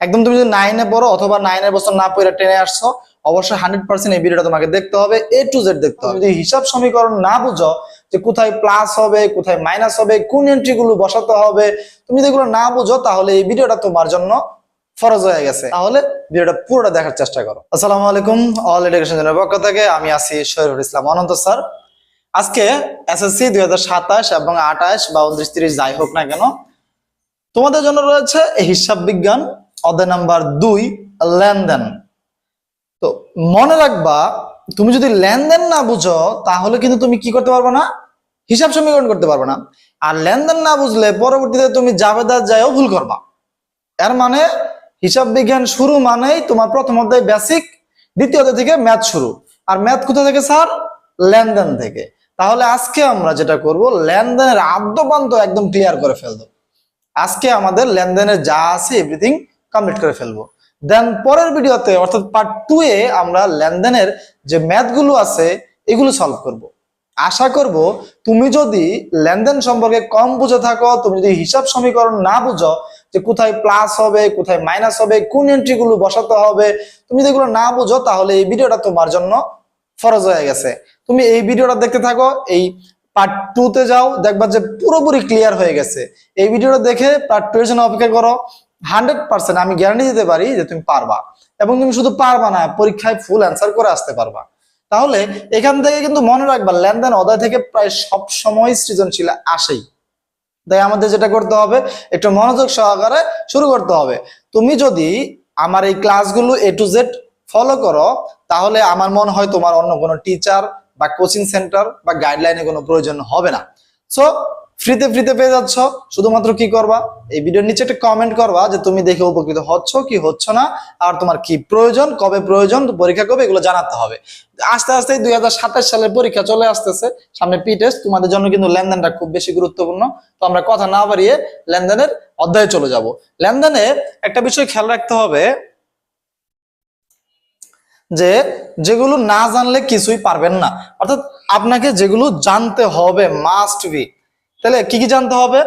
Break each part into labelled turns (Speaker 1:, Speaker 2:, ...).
Speaker 1: একদম তুমি যদি 9-এ পড়ো অথবা 9-এর বছর না পড়ে 10-এ আসছো, অবশ্যই 100% এই ভিডিওটা তোমাকে দেখতে হবে, A to Z দেখতে হবে। যদি হিসাব সমীকরণ না বুঝো যে কোথায় প্লাস হবে কোথায় মাইনাস হবে, কোন এন্ট্রি গুলো বসাতে হবে, তুমি যদি এগুলো না বুঝো তাহলে এই ভিডিওটা তোমার জন্য ফরজ হয়ে গেছে। তাহলে ভিডিওটা পুরোটা দেখার চেষ্টা করো। আসসালামু আলাইকুম, অল এডুকেশন জনের পক্ষ থেকে আমি আছি শহীদুল ইসলাম অনন্ত স্যার। আজকে এসএসসি 2027 এবং 28 বা 29-30 যাই হোক না কেন, তোমাদের জন্য রয়েছে হিসাব বিজ্ঞান অধ্যায় নাম্বার 2 লেনদেন। তো মনে রাখবা, তুমি যদি লেনদেন না বুঝো তাহলে কিন্তু তুমি কি করতে পারবে না, হিসাব সমীকরণ করতে পারবে না। আর লেনদেন না বুঝলে পরবর্তীতে তুমি জাবেদার যায়ও ভুল করবা। এর মানে হিসাব বিজ্ঞান শুরু মানেই তোমার প্রথম অধ্যায় বেসিক, দ্বিতীয় অধ্যায় থেকে ম্যাথ শুরু। আর ম্যাথ কোথা থেকে স্যার? লেনদেন থেকে। তাহলে আজকে আমরা যেটা করব, লেনদেনের আদ্যপান্ত একদম ক্লিয়ার করে ফেলবো। আজকে আমাদের লেনদেনের যা আছে এভরিথিং কমপ্লিট করে ফেলবো। দেন পরের ভিডিওতে অর্থাৎ পার্ট 2-এ আমরা লেনদেনের যে ম্যাথগুলো আছে এগুলো সলভ করব। আশা করব তুমি যদি লেনদেন সম্পর্কে কম বুঝে থাকো, তুমি যদি হিসাব সমীকরণ না বুঝো যে কোথায় প্লাস হবে কোথায় মাইনাস হবে, কোন এন্ট্রি গুলো বসাতে হবে, তুমি যদি এগুলো না বুঝো তাহলে এই ভিডিওটা তোমার জন্য ফরজ হয়ে গেছে। তুমি এই ভিডিওটা দেখতে থাকো, এই পার্ট 2-তে যাও, দেখবা যে পুরোপুরি ক্লিয়ার হয়ে গেছে। এই ভিডিওটা দেখে পার্ট 2 এর জন্য অপেক্ষা করো। 100% আমি গ্যারান্টি দিতে পারি যে তুমি পারবা, এবং তুমি শুধু পারবা না, পরীক্ষায় ফুল অ্যান্সার করে আসতে পারবা। তাহলে এখান থেকে কিন্তু মনে রাখবা, লেনদেন অধ্যায় থেকে প্রায় সব সময় সৃজনশীল আসেই। তাই আমাদের যেটা করতে হবে, একটু মনোযোগ সহকারে শুরু করতে হবে। তুমি যদি আমার এই ক্লাসগুলো A to Z ফলো করো তাহলে আমার মনে হয় তোমার অন্য কোনো টিচার বা কোচিং সেন্টার বা গাইডলাইনে কোনো প্রয়োজন হবে না। সো ফ্রিতে পেয়ে যাচ্ছ। শুধুমাত্র কি করবা, এই ভিডিওর নিচে একটা কমেন্ট করবা যে তুমি দেখে উপকৃত হচ্ছ কি হচ্ছ না, আর তোমার কি প্রয়োজন, কবে প্রয়োজন, পরীক্ষা কবে, এগুলো জানাতে হবে। আস্তে আস্তে 2027 সালের পরীক্ষা চলে আসতেছে, সামনে পি টেস্ট, তোমাদের জন্য কিন্তু লেনদেনটা খুব বেশি গুরুত্বপূর্ণ। তো আমরা কথা না বাড়িয়ে লেনদেনের অধ্যায়ে চলে যাব। লেনদেনে একটা বিষয় খেয়াল রাখতে হবে যে যেগুলো না জানলে কিছুই পারবেন না, অর্থাৎ আপনাকে যেগুলো জানতে হবে মাস্ট বি। তাহলে কি কি জানতে হবে?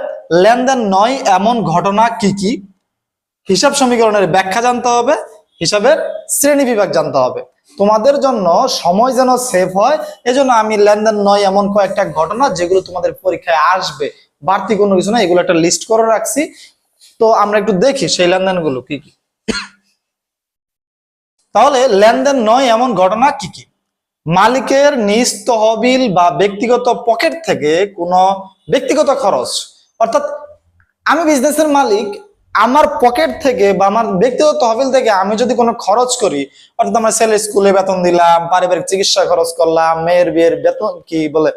Speaker 1: লেনদেন নয় এমন ঘটনা কি কি, হিসাব সমীকরণের ব্যাখ্যা জানতে হবে, হিসাবের শ্রেণী বিভাগ জানতে হবে। তোমাদের জন্য সময় যেন সেভ হয়, এজন্য আমি লেনদেন নয় এমন কয়েকটা ঘটনা যেগুলো তোমাদের পরীক্ষায় আসবে, বাড়তি কোনো কিছু না, এগুলো একটা লিস্ট করে রাখছি। তো আমরা একটু দেখি সেই লেনদেনগুলো কি কি। তাহলে লেনদেন নয় এমন ঘটনা কি কি? মালিকের নিজ তহবিল বা ব্যক্তিগত পকেট থেকে কোনো ব্যক্তিগত খরচ, অর্থাৎ আমি বিজনেসের মালিক, আমার পকেট থেকে বা আমার ব্যক্তিগত তহবিল থেকে আমি যদি কোনো খরচ করি, অর্থাৎ আমার ছেলে স্কুলে বেতন দিলাম, পারিবারিক চিকিৎসা খরচ করলাম, মেয়ের বিয়ের বেতন কি বলে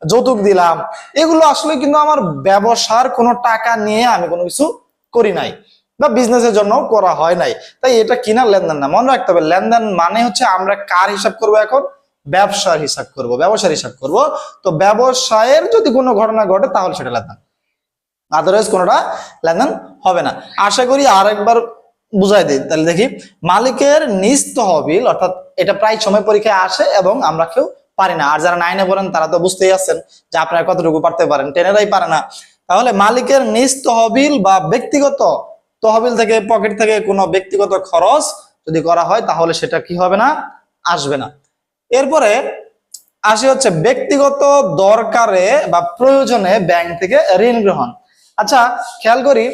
Speaker 1: যৌতুক দিলাম, এগুলো আসলে কিন্তু আমার ব্যবসার কোনো টাকা নিয়ে আমি কোনো কিছু করি নাই বা বিজনেসের জন্য করা হয় নাই। তাই এটা কিনা লেনদেন না। মনে রাখতে হবে, লেনদেন মানে হচ্ছে আমরা কার হিসাব করব? এখন ব্যবসার হিসাব করব, ব্যবসার হিসাব করব। তো ব্যবসায়ের যদি কোনো ঘটনা ঘটে তাহলে সেটা লেনদেন, আদারওয়াইজ কোনোটা লেনদেন হবে না। আশা করি আরেকবার বুঝাই দিই। তাহলে দেখি, মালিকের নিজ তহবিল, অর্থাৎ এটা প্রায় সময় পরীক্ষায় আসে এবং আমরা কেউ পারি না। আর যারা 9-এ পড়েন তারা তো বুঝতেই আছেন যে আপনারা কতটুকু পারতে পারেন, 10-এরাই পারে না। তাহলে মালিকের নিজ তহবিল বা ব্যক্তিগত তহবিল থেকে, পকেট থেকে কোনো ব্যক্তিগত খরচ যদি করা হয় তাহলে সেটা কি হবে না, আসবে না। এরপরে আসি হচ্ছে ব্যক্তিগত দরকারে বা প্রয়োজনে ব্যাংক থেকে ঋণ গ্রহণ। আচ্ছা খেয়াল করি,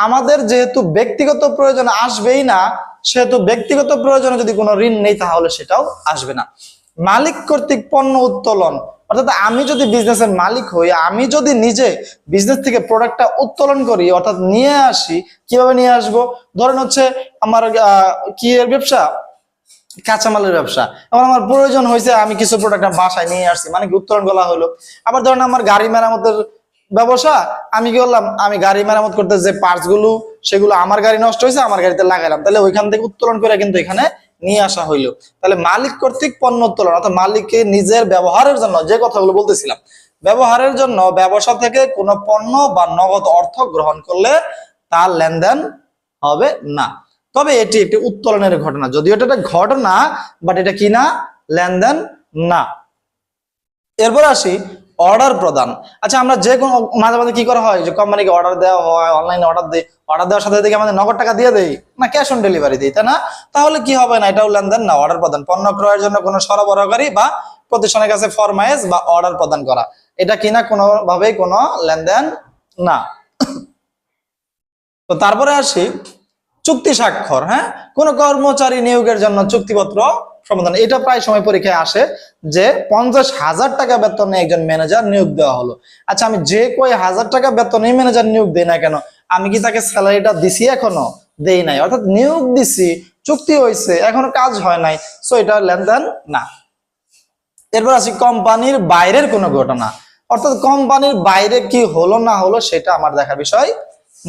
Speaker 1: আমাদের যেহেতু ব্যক্তিগত প্রয়োজন আসবেই না, সেহেতু ব্যক্তিগত প্রয়োজনে যদি কোনো ঋণ নেই তাহলে সেটাও আসবে না। মালিক কর্তৃক পণ্য উত্তোলন, অর্থাৎ আমি যদি বিজনেসের মালিক হই, আমি যদি নিজে বিজনেস থেকে প্রোডাক্টটা উত্তোলন করি, অর্থাৎ নিয়ে আসি, কিভাবে নিয়ে আসবো? ধরেন হচ্ছে আমার কি এর ব্যবসা, কাঁচামালের ব্যবসা। এবার আমার প্রয়োজন হয়েছে, আমি কিছু প্রোডাক্ট বাসায় নিয়ে আসছি, মানে কি উত্তোলন করা হলো। আবার ধরেন আমার গাড়ি মেরামতের ব্যবসা, আমি কি করলাম, আমি গাড়ি মেরামত করতে যে পার্টস গুলো, সেগুলো আমার গাড়ি নষ্ট হয়েছে, আমার গাড়িতে লাগাইলাম, তাহলে ওইখান থেকে উত্তোলন করে কিন্তু এখানে নিয়ে আসা হইলো। তাহলে মালিক কর্তৃক পণ্য উত্তোলন, অর্থাৎ মালিককে নিজের ব্যবহারের জন্য, যে কথাগুলো বলতেছিলাম, ব্যবহারের জন্য ব্যবসা থেকে কোনো পণ্য বা নগদ অর্থ গ্রহণ করলে তার লেনদেন হবে না। তবে এটি একটি উত্তোলনের ঘটনা, যদিও এটা একটা ঘটনা, বাট এটা কি না, লেনদেন না। এরপর আসি অর্ডার প্রদান। আচ্ছা, আমরা যে কোনো মাঝে মাঝে কি করা হয় যে কোম্পানিকে অর্ডার দেওয়া হয়, অনলাইনে অর্ডার দেয়, অর্ডার দেওয়ার সাথে সাথে আমাদের নগদ টাকা দিয়ে দেই না ক্যাশ অন ডেলিভারি দিই, তাই না? তাহলে কি হবে না, এটাও লেনদেন না, অর্ডার প্রদান। পণ্য ক্রয়ের জন্য কোনো সরবরাহকারী বা প্রতিষ্ঠানের কাছে ফরমায়েশ বা অর্ডার প্রদান করা, এটা কিনা কোনোভাবেই কোনো লেনদেন না। তো তারপরে আসি চুক্তি স্বাক্ষর। হ্যাঁ, কোন কর্মচারী নিয়োগের জন্য চুক্তিপত্র সমাধান, এটা প্রায় সময় পরীক্ষায় আসে যে 50,000 টাকা বেতনে একজন ম্যানেজার নিয়োগ দেওয়া হলো। আচ্ছা, আমি যে কয় হাজার টাকা বেতনে ম্যানেজার নিয়োগ দেই না কেন, আমি কি তাকে স্যালারিটা দিছি? এখনো দেই নাই, অর্থাৎ নিয়োগ দিছি, চুক্তি হয়েছে, এখনো কাজ হয় নাই, সো এটা লেনদেন না। এরপর আসি কোম্পানির বাইরের কোনো ঘটনা, অর্থাৎ কোম্পানির বাইরে কি হলো না হলো সেটা আমার দেখার বিষয়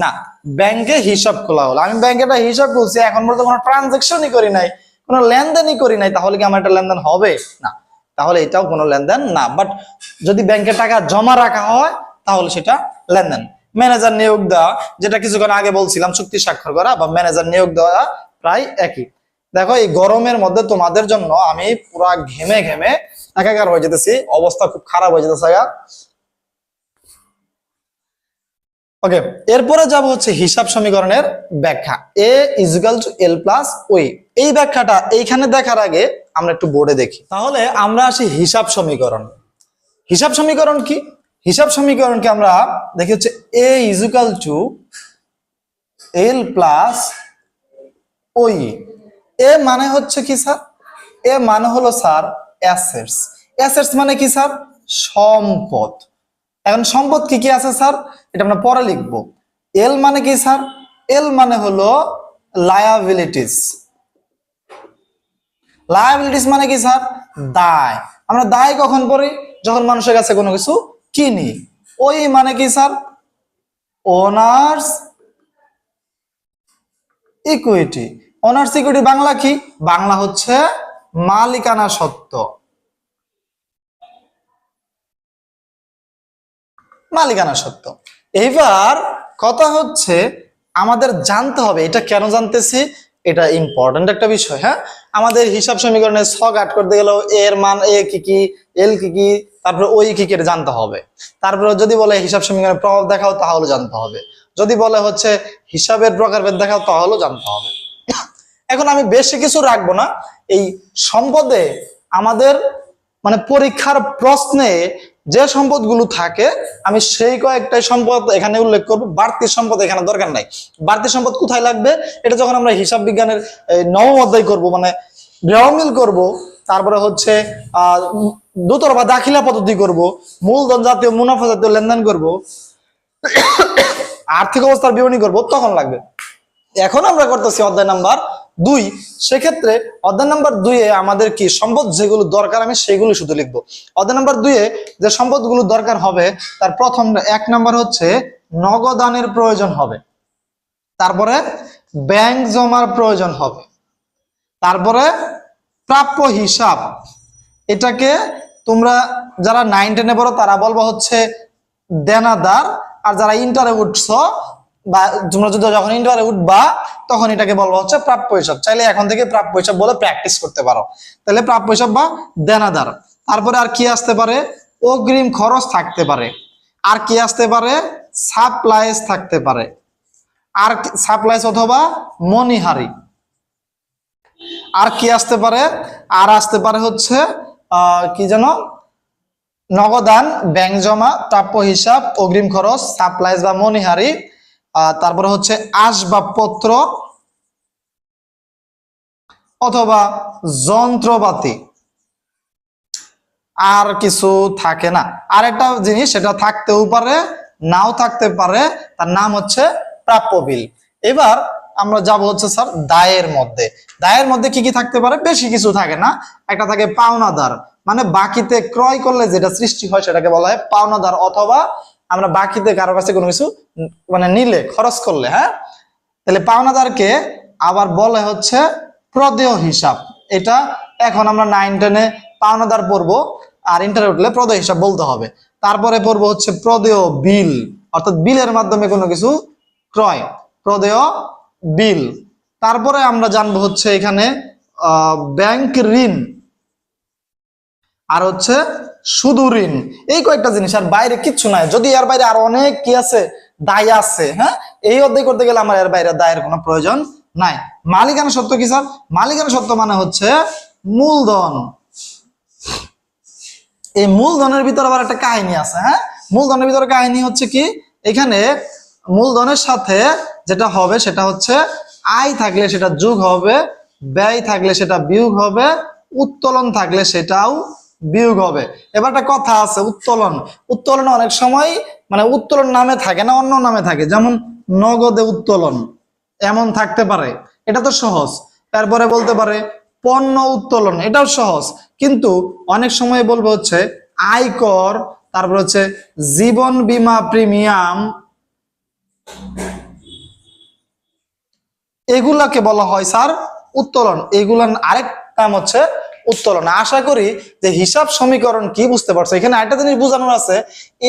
Speaker 1: না। ব্যাংকে হিসাব খোলা হলো, আমি ব্যাংকে একটা হিসাব খুলছি, এখন পর্যন্ত কোনো ট্রানজাকশনই করি নাই, কোনো লেনদেনই করি নাই, তাহলে কি আমার এটা লেনদেন হবে? না, তাহলে এটাও কোনো লেনদেন না। বাট যদি ব্যাংকে টাকা জমা রাখা হয় তাহলে সেটা লেনদেন। ম্যানেজার নিয়োগ দেওয়া, যেটা কিছুক্ষণ আগে বলছিলাম, চুক্তি স্বাক্ষর করা বা ম্যানেজার নিয়োগ দেওয়া প্রায় একই। দেখো, এই গরমের মধ্যে তোমাদের জন্য আমি পুরা ঘেমে ঘেমে একাকার হয়ে যেতেছি, অবস্থা খুব খারাপ হয়ে যেতেছে। ওকে, এরপরে যাব হচ্ছে হিসাব সমীকরণের ব্যাখ্যা। এ ইজুকাল টু এল প্লাস ওই, এই ব্যাখ্যাটা এইখানে দেখার আগে আমরা একটু বোর্ডে দেখি। তাহলে আমরা আসি হিসাব সমীকরণ। হিসাব সমীকরণ কি? হিসাব সমীকরণকে আমরা দেখি হচ্ছে এ ইজুকাল টু এল প্লাস ওই। এ মানে হচ্ছে কি স্যার? এ মানে হলো স্যার অ্যাসেটস। অ্যাসেটস মানে কি স্যার? সম্পদ। এখন সম্পদ কি কি আছে স্যার, এটা আমরা পরে লিখবো। এল মানে কি স্যার? এল মানে হলো লায়াবিলিটিস। লায়াবিলিটিস মানে কি স্যার? দায়। আমরা দায় কখন পড়ি? যখন মানুষের কাছে কোনো কিছু কিনি। ওই মানে কি sir? Owners equity. Owners equity Bangla কি? বাংলা হচ্ছে মালিকানা সত্ত্ব। মালিকানা সত্ত্ব। এইবার কথা হচ্ছে আমাদের জানতে হবে, এটা কেন জানতেছি, এটা ইম্পর্টেন্ট একটা বিষয়। হ্যাঁ, আমাদের হিসাব সমীকরণে ছক আট করতে গেলেও এর মান এ কি কি, এল কি কি, তারপরে ওই কি কি এটা জানতে হবে। তারপরে যদি বলে হিসাব সমীকরণের প্রভাব দেখাও তাহলে জানতে হবে, যদি বলে হচ্ছে হিসাবের প্রকারভেদ দেখাও তাহলেও জানতে হবে। এখন আমি বেশি কিছু রাখবো না, এই সম্পদে আমাদের মানে পরীক্ষার প্রশ্নে যে সম্পদগুলো থাকে আমি সেই কয়েকটাই সম্পদ এখানে উল্লেখ করব। বাড়তি সম্পদ এখানে দরকার নাই। বাড়তি সম্পদ কোথায় লাগবে, এটা যখন আমরা হিসাব বিজ্ঞানের নবম অধ্যায় করব, মানে রেওয়ামিল করব, তারপরে হচ্ছে দুতরফা দাখিলা পদ্ধতি করব, মূলধন জাতীয় মুনাফা জাতীয় লেনদেন করব, আর্থিক অবস্থার বিবরণী করব, তখন লাগবে। এখন আমরা করতেছি অধ্যায় নাম্বার 2। সেক্ষেত্রে অধ্যায় নাম্বার 2 আমাদের কি সম্পদ যেগুলো দরকার আমি সেগুলো শুধু লিখবো। অধ্যায় নাম্বার 2 যে সম্পদগুলো দরকার হবে তার প্রথম 1 নাম্বার হচ্ছে নগদানের প্রয়োজন হবে, তারপরে ব্যাংক জমার প্রয়োজন হবে, তারপরে প্রাপ্য হিসাব, এটাকে তোমরা যারা 9-10 পড়ো তারা বলবো হচ্ছে দেনাদার, আর যারা ইন্টারে উঠছো বা তোমরা যদি যখন ইন্টারে উঠবা তখন এটাকে বলবো হচ্ছে প্রাপ্য হিসাব। চাইলে এখন থেকে প্রাপ্য হিসাব বলে প্র্যাকটিস করতে পারো। তাহলে প্রাপ্য হিসাব বা দেনাদার। তারপরে আর কি আসতে পারে? অগ্রিম খরচ থাকতে পারে। আর কি আসতে পারে? সাপ্লাইস থাকতে পারে। আর সাপ্লাইস অথবা মনিহারি। আর কি আসতে পারে? আর আসতে পারে হচ্ছে কি যেন, নগদান, ব্যাংক জমা, প্রাপ্য হিসাব, অগ্রিম খরচ, সাপ্লাইস বা মনিহারি, তারপরে হচ্ছে আসবাবপত্র অথবা যন্ত্রপাতি। আর কিছু থাকে না। আর একটা জিনিস সেটা থাকতেও পারে নাও থাকতে পারে, তার নাম হচ্ছে প্রাপ্য বিল। এবার আমরা যাব হচ্ছে স্যার দায়ের মধ্যে। দায়ের মধ্যে কি কি থাকতে পারে? বেশি কিছু থাকে না। একটা থাকে পাওনাদার, মানে বাকিতে ক্রয় করলে যেটা সৃষ্টি হয় সেটাকে বলা হয় পাওনাদার, অথবা আমরা বাকিতে কারো কাছে কোনো কিছু মানে নিলে, খরচ করলে। হ্যাঁ, তাহলে পাওনাদারকে আবার বলে হচ্ছে প্রদেয় হিসাব। এটা এখন আমরা 9-10 পাওনাদার পড়বো, আর ইন্টারে উঠলে প্রদেয় হিসাব বলতে হবে। তারপরে পড়বো হচ্ছে প্রদেয় বিল, অর্থাৎ বিলের মাধ্যমে কোনো কিছু ক্রয়, প্রদেয় বিল। তারপরে আমরা জানবো হচ্ছে এখানে ব্যাংক ঋণ, আর হচ্ছে শুধু ঋণ, এই কয়েকটা জিনিস, আর বাইরে কিচ্ছু নাই। যদি এর বাইরে আর অনেক কি আছে, দায় আছে, হ্যাঁ, এই অধ্যায় করতে গেলে আমার এর বাইরে দায়ের কোনো প্রয়োজন নাই। মালিকানা সত্ত্ব কি স্যার? মালিকানা সত্ত্ব মানে হচ্ছে মূলধন। এই মূলধনের ভিতরে আবার একটা কাহিনী আছে, হ্যাঁ, মূলধনের ভিতরে কাহিনী হচ্ছে কি, এখানে মূলধনের সাথে যেটা হবে সেটা হচ্ছে আয় থাকলে সেটা যোগ হবে, ব্যয় থাকলে সেটা বিয়োগ হবে, উত্তোলন থাকলে সেটাও বিয়োগ হবে। এবার একটা কথা আছে, উত্তোলন, উত্তোলন অনেক সময় মানে উত্তোলন নামে থাকে না, অন্য নামে থাকে, যেমন নগদে উত্তোলন এমন থাকতে পারে, এটা তো সহজ। তারপরে বলতে পারে পণ্য উত্তোলন, এটাও সহজ। কিন্তু অনেক সময় বলবো হচ্ছে আয়কর, তারপর হচ্ছে জীবন বীমা প্রিমিয়াম, এগুলাকে বলা হয় স্যার উত্তোলন। এগুলার আরেক নাম হচ্ছে উত্তোলন। আশা করি যে হিসাব সমীকরণ কি বুঝতে পারছো। এখানে আরেকটা জিনিস বোঝানোর আছে,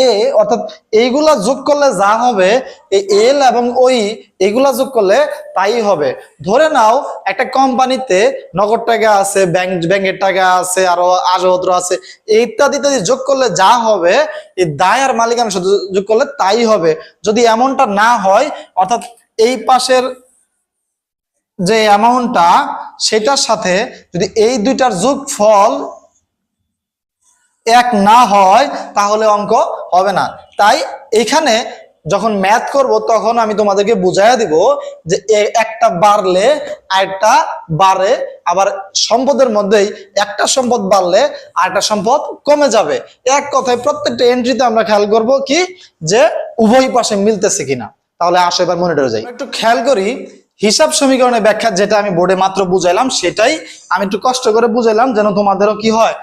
Speaker 1: এ অর্থাৎ এইগুলা যোগ করলে যা হবে, এই এল এবং ওই এগুলা যোগ করলে তাই হবে। ধরে নাও একটা কোম্পানিতে নগদ টাকা আছে, ব্যাংকের টাকা আছে, আরো আসবাবপত্র আছে, ইত্যাদি ইত্যাদি যোগ করলে যা হবে, এই দায় আর মালিকানা সাথে যোগ করলে তাই হবে। যদি এমনটা না হয়, অর্থাৎ এই পাশের যে অ্যামাউন্টটা সেটার সাথে যদি এই দুইটার যোগফল এক না হয় তাহলে অঙ্ক হবে না। তাই এখানে যখন ম্যাথ করব তখন আমি তোমাদেরকে বুঝাইয়া দিব যে একটা বাড়লে আরেকটা বাড়ে, আবার সম্পদের মধ্যেই একটা সম্পদ বাড়লে আরেকটা সম্পদ কমে যাবে। এক কথায় প্রত্যেকটা এন্ট্রিতে আমরা খেয়াল করব কি, যে উভয় পাশে মিলতেছে কিনা। তাহলে আসো এবার মনিটরে যাই, একটু খেয়াল করি হিসাব সমীকরণের ব্যাখ্যা যেটা আমি বোর্ডে মাত্র বুঝাইলাম সেটাই আমি একটু কষ্ট করে বুঝাইলাম যেন তোমাদেরও কি হয়,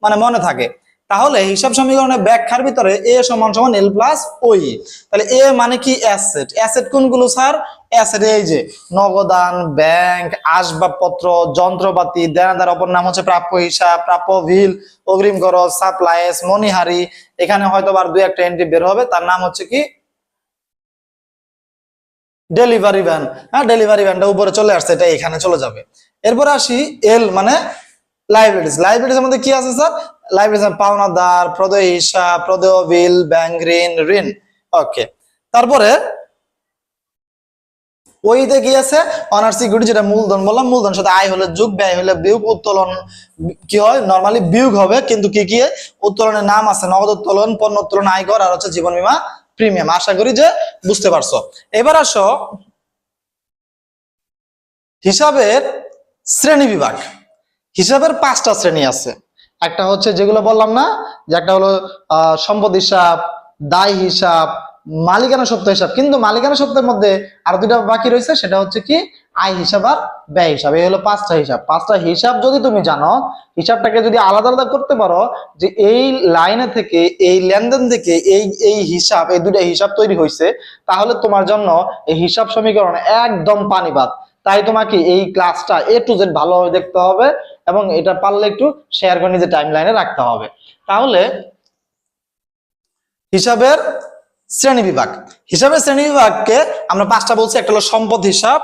Speaker 1: মানে মনে থাকে। তাহলে হিসাব সমীকরণের ব্যাখ্যার ভিতরে এ সমান সমান এল প্লাস ওই। তাহলে এ মানে কি অ্যাসেট, অ্যাসেট কোনগুলো স্যার? অ্যাসেট এই যে নগদান, ব্যাংক, আসবাবপত্র, যন্ত্রপাতি, দেনাদার অপর নাম হচ্ছে প্রাপ্য হিসাব, প্রাপ্য বিল, অগ্রিম খরচ, সাপ্লাইস, মনিহারি। এখানে হয়তো আর দুই একটা এন্ট্রি বের হবে, তার নাম হচ্ছে কি ডেলিভারি ভ্যান। হ্যাঁ, ডেলিভারি ভ্যানটা উপরে চলে আসছে, এটা এখানে চলে যাবে। এরপরে আসি এল মানে লাইবিলিটিস। লাইবিলিটিস মধ্যে কি আছে স্যার? লাইবিলিটিস পাওনাদার, প্রদেয় হিসাব, প্রদেয় বিল, ব্যাংক ঋণ, ঋণ। ওকে, তারপরে ওইতে কি আছে? অনার সিকিউরিটি, যেটা মূলধন বললাম, মূলধন সাথে আয় হলে যোগ, ব্যয় হলে বিয়োগ, উত্তোলন কি হয়? নরমালি বিয়োগ হবে, কিন্তু কি কি উত্তোলনের নাম আছে? নগদ উত্তোলন, পণ্য উত্তোলন, আয়কর, আর হচ্ছে জীবন বীমা প্রিমিয়াম। আশা করি যে বুঝতে পারছো। এবার আসো হিসাবের শ্রেণী বিভাগ। হিসাবের 5টা শ্রেণী আছে। একটা হচ্ছে যেগুলো বললাম না, যে একটা হলো সম্পদ হিসাব, দায় হিসাব, মালিকানা সত্ত্ব হিসাব। কিন্তু মালিকানা সত্ত্বের মধ্যে আরো দুইটা বাকি রয়েছে, সেটা হচ্ছে কি আয় হিসাব আর ব্যয় হিসাব। এই হলো 5টা হিসাব। 5টা হিসাব যদি তুমি জানো, হিসাবটাকে যদি আলাদা আলাদা করতে পারো, যে এই লাইনে থেকে, এই লেনদেন থেকে এই এই হিসাব, এই দুইটা হিসাব তৈরি হয়েছে, তাহলে তোমার জন্য এই হিসাব সমীকরণ একদম পানিবাদ। তাই তোমাকে এই ক্লাসটা এ টু জেড ভালোভাবে দেখতে হবে এবং এটা পারলে একটু শেয়ার করে নিজের টাইম লাইনে রাখতে হবে। তাহলে হিসাবের শ্রেণী বিভাগ, হিসাবের শ্রেণী বিভাগকে আমরা 5টা বলছি। একটা হলো সম্পদ হিসাব,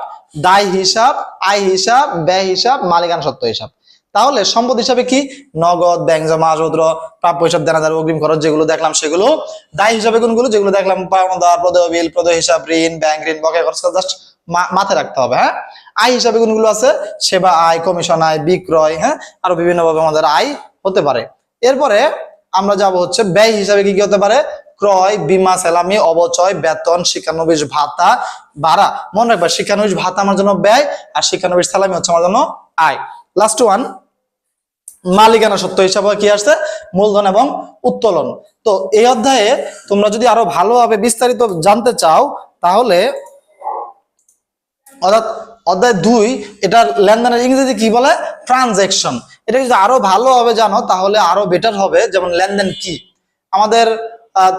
Speaker 1: দায় হিসাব, আয় হিসাব, ব্যয় হিসাব, মালিকানা সত্ত্ব হিসাব। তাহলে সম্পদ হিসাবে কি? নগদ, ব্যাংক জমা, আসবাবপত্র, প্রাপ্য হিসাব, দেনাদার, অগ্রিম খরচ যেগুলো দেখলাম সেগুলো। দায় হিসাবে কোনগুলো? যেগুলো দেখলাম পাওনাদার, প্রদেয় বিল, প্রদেয় হিসাব, ঋণ, ব্যাংক ঋণ, বকেয়া খরচ। জাস্ট মাথায় রাখতে হবে। হ্যাঁ, আয় হিসাবে কোনগুলো আছে? সেবা আয়, কমিশন আয়, বিক্রয়, হ্যাঁ, আরো বিভিন্ন ভাবে আমাদের আয় হতে পারে। এরপরে আমরা যাব হচ্ছে ব্যয় হিসাবে কি কি হতে পারে? ক্রয়, বীমা, সালামি, অবচয়, বেতন, শিক্ষানবিশ ভাতা, ভাড়া। মনে রাখবা শিক্ষানবিশ ভাতা আমার জন্য ব্যয়, আর শিক্ষানবিশ সালামি হচ্ছে আমার জন্য আয়। লাস্ট ওয়ান মালিকানা সত্ত্ব হিসাবে কি আসছে? মূলধন এবং উত্তোলন। তো এই অধ্যায়ে তোমরা যদি আরো ভালোভাবে বিস্তারিত জানতে চাও, তাহলে অর্থাৎ অধ্যায় 2 এটার লেনদেনের ইংরেজি কি বলে? ট্রানজাকশন। এটা যদি আরো ভালোভাবে জানো তাহলে আরো বেটার হবে। যেমন লেনদেন কি আমাদের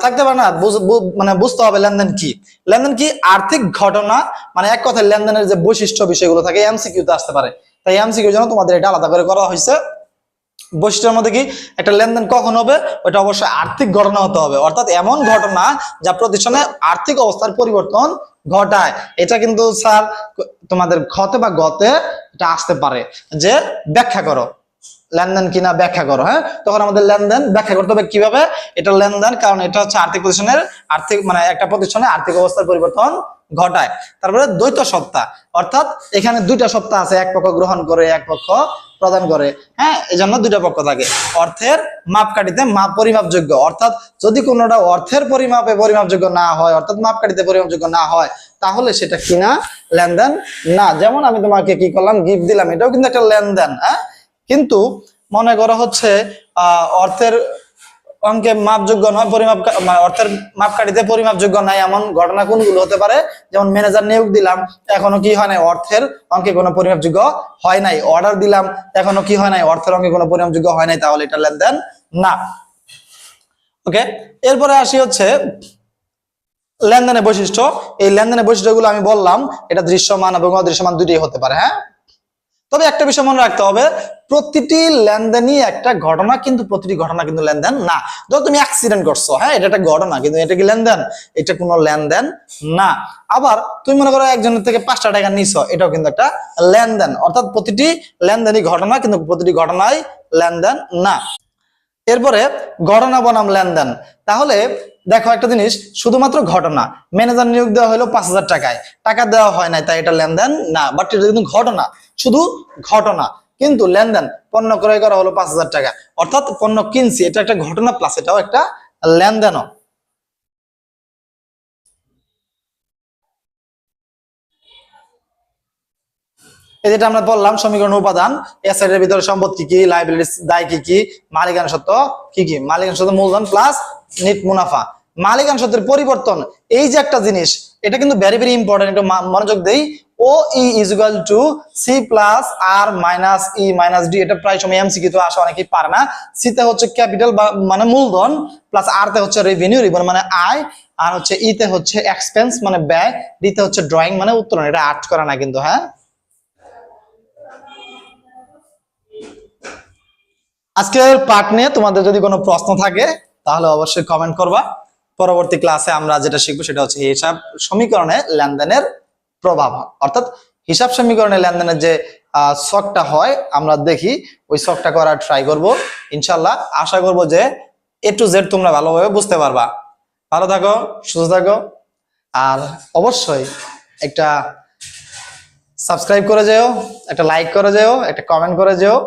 Speaker 1: থাকতে পারে না, মানে বুঝতে হবে লেনদেন কি। লেনদেন কি? আর্থিক ঘটনা, মানে এক কথায় লেনদেনের যে বৈশিষ্ট্য বিষয়গুলো থাকে এমসিকিউতে আসতে পারে। তাই এমসিকিউর জন্য তোমাদের এটা আলাদা করে করা হয়েছে। বৈশিষ্ট্যের মধ্যে কি? একটা লেনদেন কখন হবে? ওটা অবশ্যই আর্থিক ঘটনা হতে হবে, অর্থাৎ এমন ঘটনা যা প্রতিষ্ঠানে আর্থিক অবস্থার পরিবর্তন ঘটায়। এটা কিন্তু স্যার তোমাদের খতে বা গতে এটা আসতে পারে, যে ব্যাখ্যা করো। লেনদেন কিনা ব্যাখ্যা করো। হ্যাঁ, তখন আমাদের লেনদেন ব্যাখ্যা করতে হবে কিভাবে, এটা লেনদেন, কারণ এটা হচ্ছে আর্থিক প্রতিষ্ঠানের মানে একটা প্রতিষ্ঠানের আর্থিক অবস্থার পরিবর্তন ঘটায়। তারপরে দ্বৈত সত্তা, অর্থাৎ এখানে দুইটা সত্তা আছে, এক পক্ষ গ্রহণ করে এক পক্ষ প্রদান করে। হ্যাঁ, এই জন্য দুইটা পক্ষ থাকে। অর্থের মাপকাঠিতে পরিমাপযোগ্য, অর্থাৎ যদি কোনোটা অর্থের পরিমাপে পরিমাপযোগ্য না হয়, অর্থাৎ মাপকাঠিতে পরিমাপযোগ্য না হয়, তাহলে সেটা কিনা লেনদেন না। যেমন আমি তোমাকে কি করলাম, গিফট দিলাম, এটাও কিন্তু একটা লেনদেন। হ্যাঁ, কিন্তু মনে করা হচ্ছে অর্থের অঙ্কে মাপযোগ্য নয়, অর্থের মাপকাঠিতে পরিমাপযোগ্য নাই, এমন ঘটনা কোনগুলো হতে পারে? যেমন ম্যানেজার নিয়োগ দিলাম, এখনো কি হয় নাই, অর্থের অঙ্কে কোনো পরিমাপযোগ্য হয় নাই। অর্ডার দিলাম, এখনো কি হয় নাই, অর্থের অঙ্কে কোনো পরিমাপযোগ্য হয় নাই, তাহলে এটা লেনদেন না। ওকে, এরপরে আসি হচ্ছে লেনদেনের বৈশিষ্ট্য। এই লেনদেনের বৈশিষ্ট্যগুলো আমি বললাম, এটা দৃশ্যমান এবং অদৃশ্যমান দুটোই হতে পারে। হ্যাঁ, তবে একটা বিষয় মনে রাখতে হবে, প্রতিটি লেনদেনই একটা ঘটনা, কিন্তু প্রতিটি ঘটনা কিন্তু লেনদেন না। ধরো তুমি অ্যাক্সিডেন্ট করছো, হ্যাঁ, এটা একটা ঘটনা, কিন্তু এটা কি লেনদেন? এটা কোনো লেনদেন না। আবার তুমি মনে করো একজনের থেকে 5টা টাকা নিছো, এটাও কিন্তু একটা লেনদেন। অর্থাৎ প্রতিটি লেনদেনই ঘটনা, কিন্তু প্রতিটি ঘটনাই লেনদেন না। এরপরে ঘটনা বনাম লেনদেন। তাহলে দেখো একটা জিনিস, শুধুমাত্র ঘটনা, ম্যানেজার নিয়োগ দেওয়া হলো 5,000 টাকায়, টাকা দেওয়া হয় নাই, তাই এটা লেনদেন না। বাট এটা কিন্তু ঘটনা, শুধু ঘটনা, কিন্তু লেনদেন। পণ্য ক্রয় করা হলো 5,000 টাকা, অর্থাৎ পণ্য কিনছি, এটা একটা ঘটনা, প্লাস এটাও একটা লেনদেনও। এই যেটা আমরা বললাম সমীকরণ উপাদান, অ্যাসেটের ভিতরে সম্পদ কি কি, লায়াবিলিটিস দায় কি কি, মালিকানা সত্ত্ব কি কি, মালিকানা সত্ত্ব মূলধন প্লাস নিট মুনাফা। মালিকানা সত্ত্বের পরিবর্তন, এই যে একটা জিনিস, এটা কিন্তু ভেরি ভেরি ইম্পর্টেন্ট, একটু মনোযোগ দেই। O E is equal to C plus R minus E minus D, এটা প্রায় সময় এমসিকিউ তো আসে, অনেকেই পারে না। সিতে হচ্ছে ক্যাপিটাল মানে মূলধন, প্লাস আর তে হচ্ছে রেভিনিউ, রেভিনিউ মানে আয়, আর হচ্ছে ইতে হচ্ছে এক্সপেন্স মানে ব্যয়, ডিতে হচ্ছে ড্রয়িং মানে উত্তরণ। এটা আর্ট করা না কিন্তু। হ্যাঁ, আজকের পার্ট নিয়ে তোমাদের যদি কোনো প্রশ্ন থাকে তাহলে অবশ্যই কমেন্ট করবা। পরবর্তী ক্লাসে আমরা যেটা শিখবো সেটা হচ্ছে হিসাব সমীকরণে লেনদেনের প্রভাব, অর্থাৎ হিসাব সমীকরণে লেনদেনের যে ছকটা হয় আমরা দেখি, ওই ছকটা করার ট্রাই করব ইনশাল্লাহ। আশা করব যে এ টু জেড তোমরা ভালোভাবে বুঝতে পারবা। ভালো থাকো, সুস্থ থাকো, আর অবশ্যই একটা সাবস্ক্রাইব করে যেও, একটা লাইক করে যেও, একটা কমেন্ট করে যেও।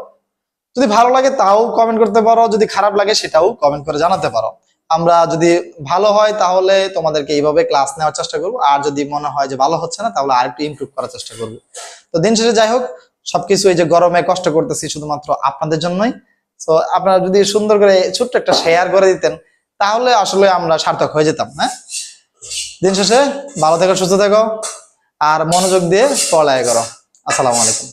Speaker 1: যদি ভালো লাগে তাও কমেন্ট করতে পারো, যদি খারাপ লাগে সেটাও কমেন্ট করে জানাতে পারো। আমরা যদি ভালো হয় তাহলে তোমাদেরকে এইভাবে ক্লাস নেওয়ার চেষ্টা করবো, আর যদি মনে হয় যে ভালো হচ্ছে না তাহলে আরেকটু ইমপ্রুভ করার চেষ্টা করবো। তো দিন শেষে যাই হোক, সবকিছু এই যে গরমে কষ্ট করতেছি শুধুমাত্র আপনাদের জন্যই। তো আপনারা যদি সুন্দর করে ছোট্ট একটা শেয়ার করে দিতেন তাহলে আসলে আমরা সার্থক হয়ে যেতাম। হ্যাঁ, দিন শেষে ভালো থেকো, সুস্থ থেকো, আর মনোযোগ দিয়ে পড়ালেখা করো। আসসালামু আলাইকুম।